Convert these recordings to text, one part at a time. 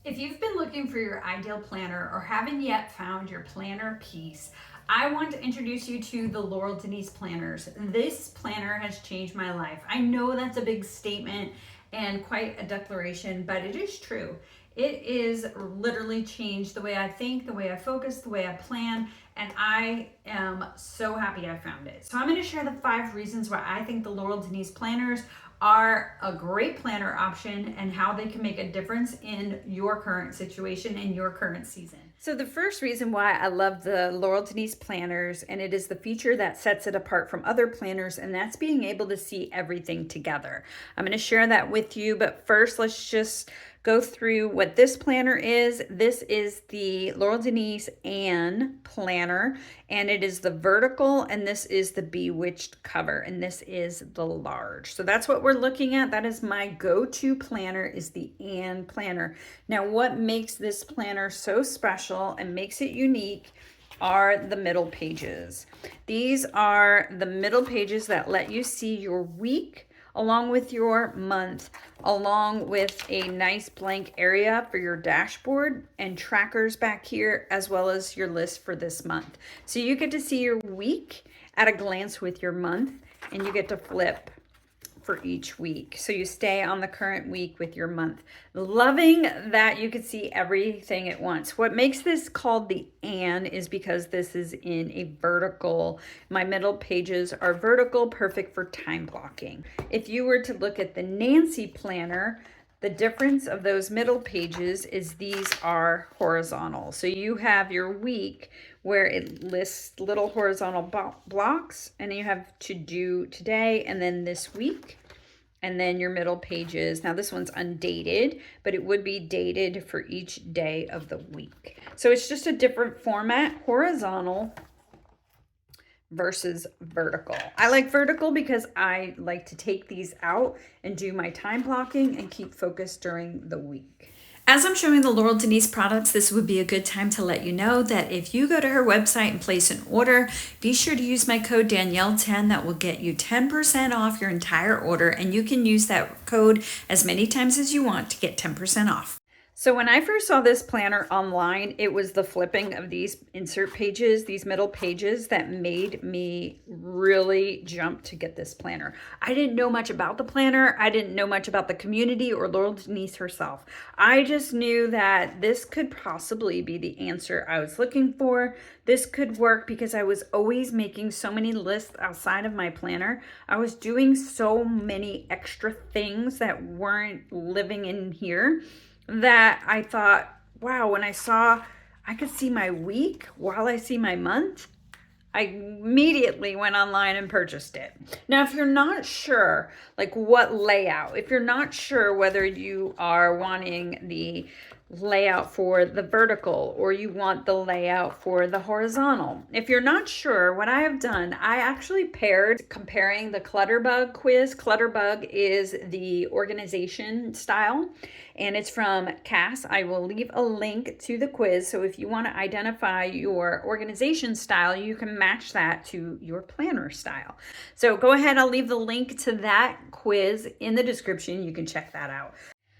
If you've been looking for your ideal planner or haven't yet found your planner piece, I want to introduce you to the Laurel Denise Planners. This planner has changed my life. I know that's a big statement and quite a declaration, but it is true. It is literally changed the way I think, the way I focus, the way I plan, and I am so happy I found it. So I'm going to share the 5 reasons why I think the Laurel Denise Planners are a great planner option and how they can make a difference in your current situation and your current season. So the first reason why I love the Laurel Denise Planners, and it is the feature that sets it apart from other planners, and that's being able to see everything together. I'm going to share that with you, but first let's just go through what this planner is. This is the Laurel Denise Anne planner, and it is the vertical, and this is the Bewitched cover, and this is the large. So that's what we're looking at. That is my go-to planner, is the Anne planner. Now, what makes this planner so special and makes it unique are the middle pages. These are the middle pages that let you see your week along with your month, along with a nice blank area for your dashboard and trackers back here, as well as your list for this month. So you get to see your week at a glance with your month, and you get to flip for each week. So you stay on the current week with your month. Loving that you can see everything at once. What makes this called the Anne is because this is in a vertical. My middle pages are vertical, perfect for time blocking. If you were to look at the Nancy planner, the difference of those middle pages is these are horizontal. So you have your week where it lists little horizontal blocks, and you have to do today and then this week, and then your middle pages. Now this one's undated, but it would be dated for each day of the week. So it's just a different format, horizontal versus vertical. I like vertical because I like to take these out and do my time blocking and keep focused during the week. As I'm showing the Laurel Denise products, this would be a good time to let you know that if you go to her website and place an order, be sure to use my code Danielle10. That will get you 10% off your entire order, and you can use that code as many times as you want to get 10% off. So when I first saw this planner online, it was the flipping of these insert pages, these middle pages, that made me really jump to get this planner. I didn't know much about the planner. I didn't know much about the community or Laurel Denise herself. I just knew that this could possibly be the answer I was looking for. This could work because I was always making so many lists outside of my planner. I was doing so many extra things that weren't living in here, that I thought, wow, when I saw I could see my week while I see my month, I immediately went online and purchased it. Now, if you're not sure, like what layout, if you're not sure whether you are wanting the layout for the vertical or you want the layout for the horizontal, if you're not sure, what I have done, I actually comparing the Clutterbug quiz. Clutterbug is the organization style, and it's from Cass. I will leave a link to the quiz, so if you want to identify your organization style, you can match that to your planner style. So go ahead, I'll leave the link to that quiz in the description. You can check that out.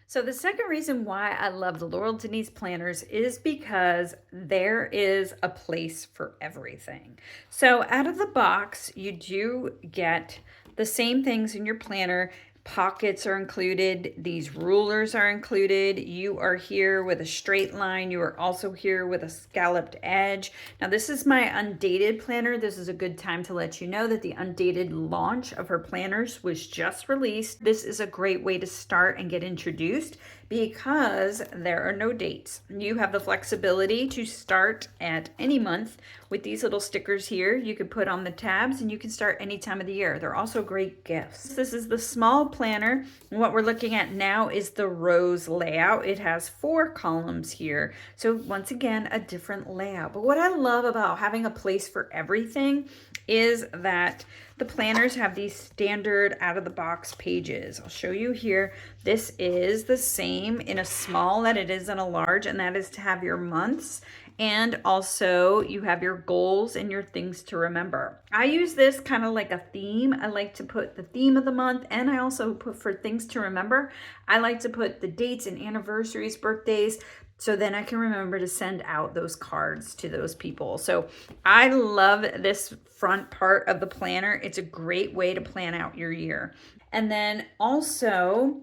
So the second reason why I love the Laurel Denise Planners is because there is a place for everything. So out of the box, you do get the same things in your planner. Pockets are included. These rulers are included. You are here with a straight line. You are also here with a scalloped edge. Now, this is my undated planner. This is a good time to let you know that the undated launch of her planners was just released. This is a great way to start and get introduced because there are no dates. You have the flexibility to start at any month with these little stickers here. You could put on the tabs, and you can start any time of the year. They're also great gifts. This is the small planner, and what we're looking at now is the rose layout. It has 4 columns here, so once again a different layout. But what I love about having a place for everything is that the planners have these standard out-of-the-box pages. I'll show you here. This is the same in a small that it is in a large, and that is to have your months And also you have your goals and your things to remember. I use this kind of like a theme. I like to put the theme of the month, and I also put for things to remember. I like to put the dates and anniversaries, birthdays, so then I can remember to send out those cards to those people. So I love this front part of the planner. It's a great way to plan out your year. And then also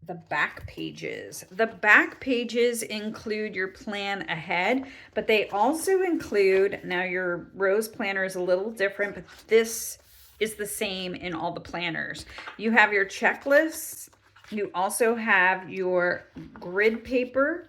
the back pages. The back pages include your plan ahead, but they also include, now your rose planner is a little different, but this is the same in all the planners. You have your checklists. You also have your grid paper,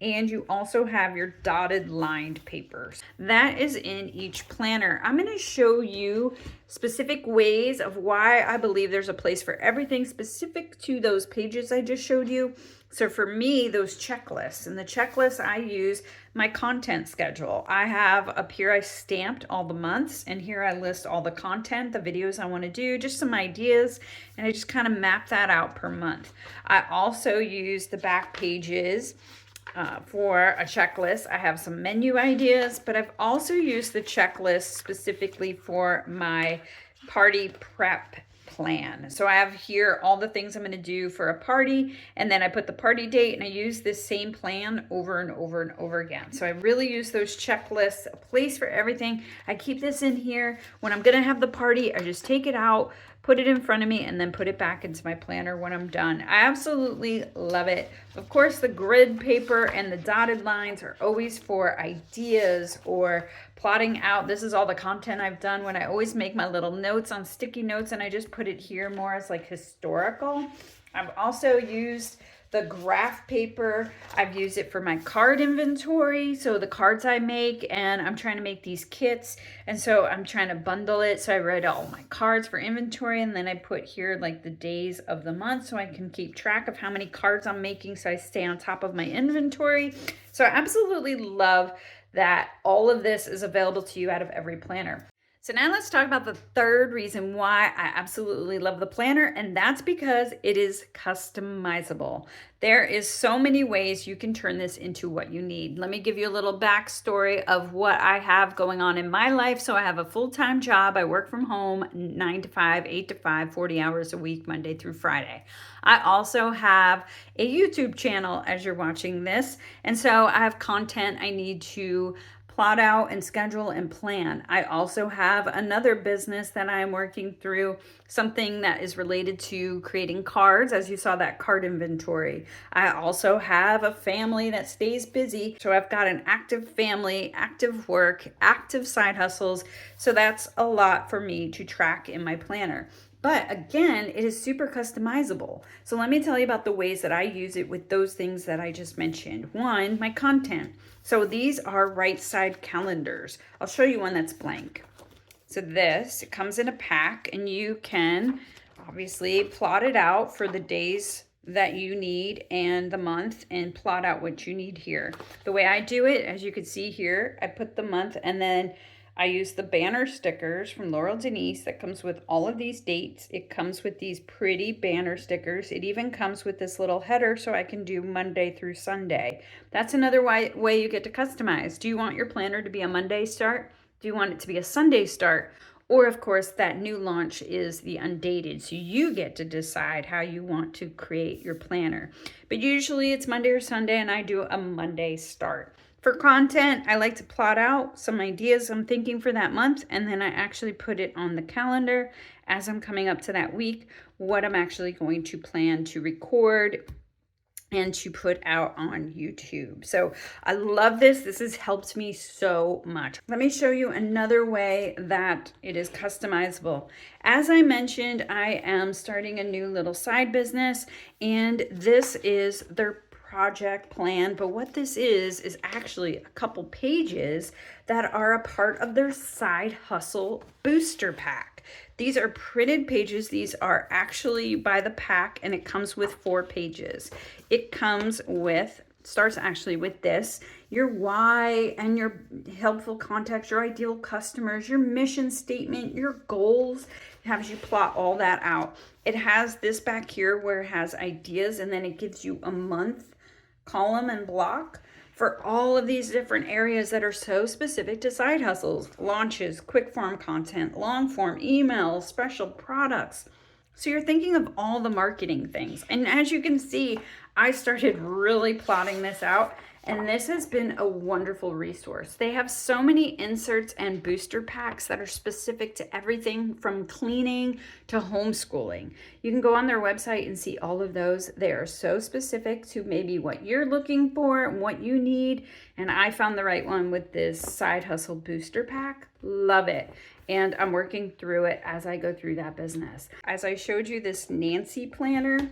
and you also have your dotted lined papers. That is in each planner. I'm going to show you specific ways of why I believe there's a place for everything specific to those pages I just showed you. So for me, those checklists, and the checklists I use my content schedule. I have up here, I stamped all the months, and here I list all the content, the videos I want to do, just some ideas, and I just kind of map that out per month. I also use the back pages for a checklist. I have some menu ideas, but I've also used the checklist specifically for my party prep plan. So I have here all the things I'm going to do for a party, and then I put the party date, and I use this same plan over and over and over again. So I really use those checklists, a place for everything. I keep this in here. When I'm going to have the party, I just take it out, put it in front of me, and then put it back into my planner when I'm done. I absolutely love it. Of course, the grid paper and the dotted lines are always for ideas or plotting out. This is all the content I've done when I always make my little notes on sticky notes, and I just put it here more as like historical. I've also used the graph paper. I've used it for my card inventory. So the cards I make, and I'm trying to make these kits. And so I'm trying to bundle it. So I write all my cards for inventory, and then I put here like the days of the month so I can keep track of how many cards I'm making so I stay on top of my inventory. So I absolutely love that all of this is available to you out of every planner. So now let's talk about the third reason why I absolutely love the planner, and that's because it is customizable. There is so many ways you can turn this into what you need. Let me give you a little backstory of what I have going on in my life. So I have a full-time job. I work from home 9 to 5, 8 to 5, 40 hours a week, Monday through Friday. I also have a YouTube channel as you're watching this, and so I have content I need to plot out and schedule and plan. I also have another business that I'm working through, something that is related to creating cards, as you saw that card inventory. I also have a family that stays busy. So I've got an active family, active work, active side hustles. So that's a lot for me to track in my planner. But again, it is super customizable. So let me tell you about the ways that I use it with those things that I just mentioned. One, my content. So these are right side calendars. I'll show you one that's blank. So this, it comes in a pack, and you can obviously plot it out for the days that you need and the month, and plot out what you need here. The way I do it, as you can see here, I put the month, and then I use the banner stickers from Laurel Denise that comes with all of these dates. It comes with these pretty banner stickers. It even comes with this little header so I can do Monday through Sunday. That's another way you get to customize. Do you want your planner to be a Monday start? Do you want it to be a Sunday start? Or of course, that new launch is the undated. So you get to decide how you want to create your planner. But usually it's Monday or Sunday, and I do a Monday start. For content, I like to plot out some ideas I'm thinking for that month, and then I actually put it on the calendar as I'm coming up to that week, what I'm actually going to plan to record and to put out on YouTube. So I love this. This has helped me so much. Let me show you another way that it is customizable. As I mentioned, I am starting a new little side business, and this is their project plan. But what this is actually a couple pages that are a part of their side hustle booster pack. These are printed pages. These are actually by the pack, and it comes with 4 pages. It comes with, starts actually with this, your why and your helpful context, your ideal customers, your mission statement, your goals. It has you plot all that out. It has this back here where it has ideas, and then it gives you a month column and block for all of these different areas that are so specific to side hustles, launches, quick form content, long form emails, special products. So you're thinking of all the marketing things. And as you can see, I started really plotting this out, and this has been a wonderful resource. They have so many inserts and booster packs that are specific to everything from cleaning to homeschooling. You can go on their website and see all of those. They are so specific to maybe what you're looking for and what you need. And I found the right one with this side hustle booster pack. Love it. And I'm working through it as I go through that business. As I showed you this Nancy planner,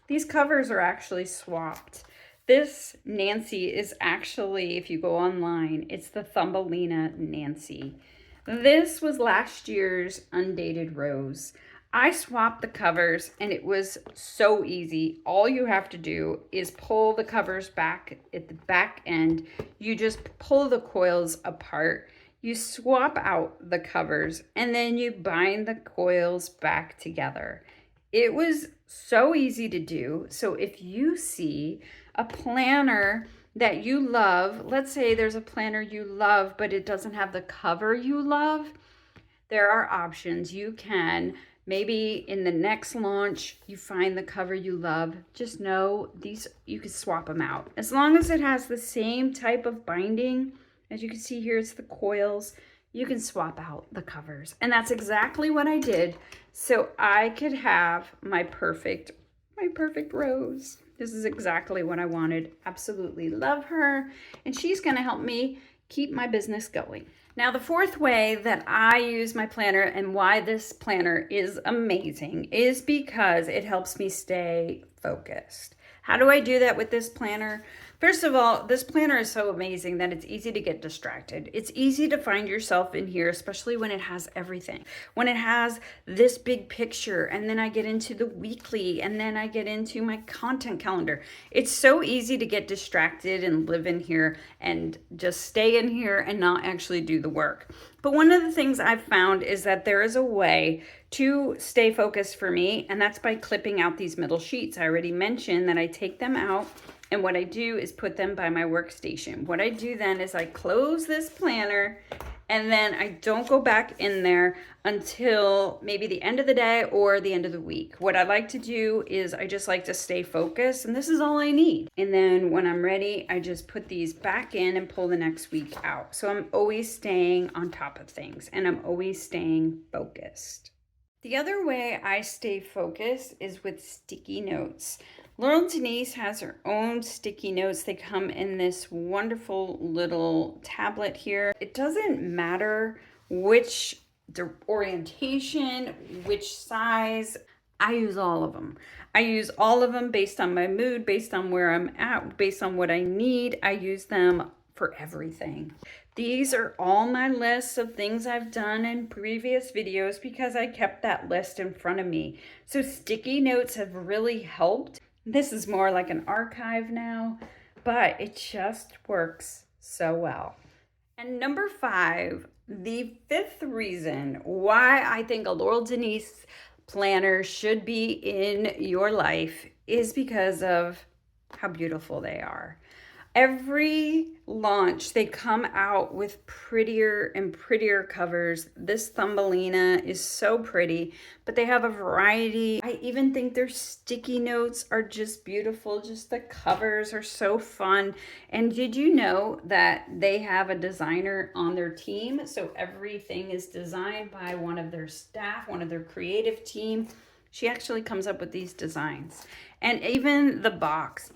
these covers are actually swapped. This Nancy is actually, if you go online, it's the Thumbelina Nancy. This was last year's Undated Rose. I swapped the covers and it was so easy. All you have to do is pull the covers back at the back end. You just pull the coils apart. You swap out the covers and then you bind the coils back together. It was so easy to do. So if you see a planner that you love, let's say there's a planner you love, but it doesn't have the cover you love, there are options. You can, maybe in the next launch, you find the cover you love. Just know these, you can swap them out. As long as it has the same type of binding, as you can see here, it's the coils. You can swap out the covers. And that's exactly what I did. So I could have my perfect rose. This is exactly what I wanted. Absolutely love her. And she's gonna help me keep my business going. Now, the fourth way that I use my planner and why this planner is amazing is because it helps me stay focused. How do I do that with this planner? First of all, this planner is so amazing that it's easy to get distracted. It's easy to find yourself in here, especially when it has everything. When it has this big picture, and then I get into the weekly, and then I get into my content calendar. It's so easy to get distracted and live in here and just stay in here and not actually do the work. But one of the things I've found is that there is a way to stay focused for me, and that's by clipping out these middle sheets. I already mentioned that I take them out, and what I do is put them by my workstation. What I do then is I close this planner, and then I don't go back in there until maybe the end of the day or the end of the week. What I like to do is I just like to stay focused, and this is all I need. And then when I'm ready, I just put these back in and pull the next week out. So I'm always staying on top of things, and I'm always staying focused. The other way I stay focused is with sticky notes. Laurel Denise has her own sticky notes. They come in this wonderful little tablet here. It doesn't matter which orientation, which size. I use all of them. I use all of them based on my mood, based on where I'm at, based on what I need. I use them for everything. These are all my lists of things I've done in previous videos because I kept that list in front of me. So sticky notes have really helped. This is more like an archive now, but it just works so well. And number 5, the 5th reason why I think a Laurel Denise planner should be in your life is because of how beautiful they are. Every launch, they come out with prettier and prettier covers. This Thumbelina is so pretty, but they have a variety. I even think their sticky notes are just beautiful. Just the covers are so fun. And did you know that they have a designer on their team? So everything is designed by one of their staff, one of their creative team. She actually comes up with these designs. And even the box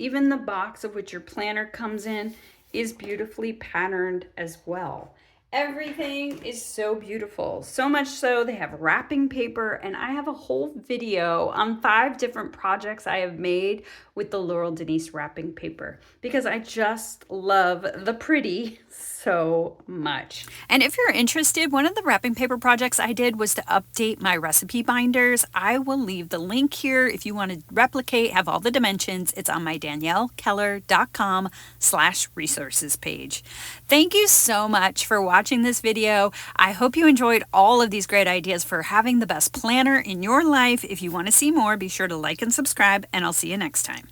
of which your planner comes in is beautifully patterned as well. Everything is so beautiful. So much so they have wrapping paper, and I have a whole video on 5 different projects I have made with the Laurel Denise wrapping paper because I just love the pretty so much. And if you're interested, one of the wrapping paper projects I did was to update my recipe binders. I will leave the link here if you want to replicate, have all the dimensions. It's on my daniellekeller.com/resources page. Thank you so much for watching this video. I hope you enjoyed all of these great ideas for having the best planner in your life. If you want to see more, be sure to like and subscribe, and I'll see you next time.